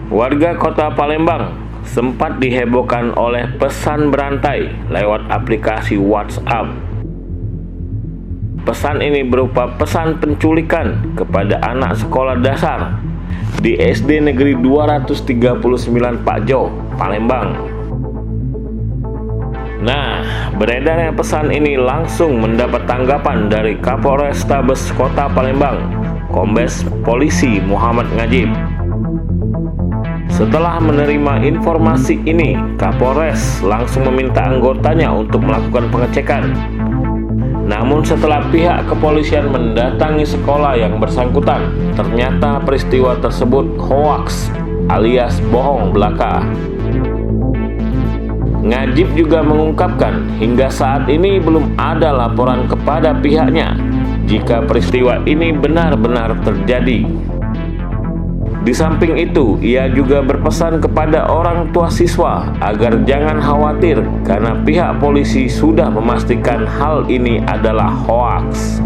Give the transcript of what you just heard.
Warga Kota Palembang sempat dihebohkan oleh pesan berantai lewat aplikasi WhatsApp. Pesan ini berupa pesan penculikan kepada anak sekolah dasar di SD Negeri 239 Pakjo, Palembang. Nah, beredarnya pesan ini langsung mendapat tanggapan dari Kapolrestabes Kota Palembang, Kombes Polisi Muhammad Ngajib. Setelah menerima informasi ini, Kapolres langsung meminta anggotanya untuk melakukan pengecekan. Namun setelah pihak kepolisian mendatangi sekolah yang bersangkutan, ternyata peristiwa tersebut hoaks alias bohong belaka. Ngajib juga mengungkapkan hingga saat ini belum ada laporan kepada pihaknya jika peristiwa ini benar-benar terjadi. Di samping itu, ia juga berpesan kepada orang tua siswa agar jangan khawatir karena pihak polisi sudah memastikan hal ini adalah hoaks.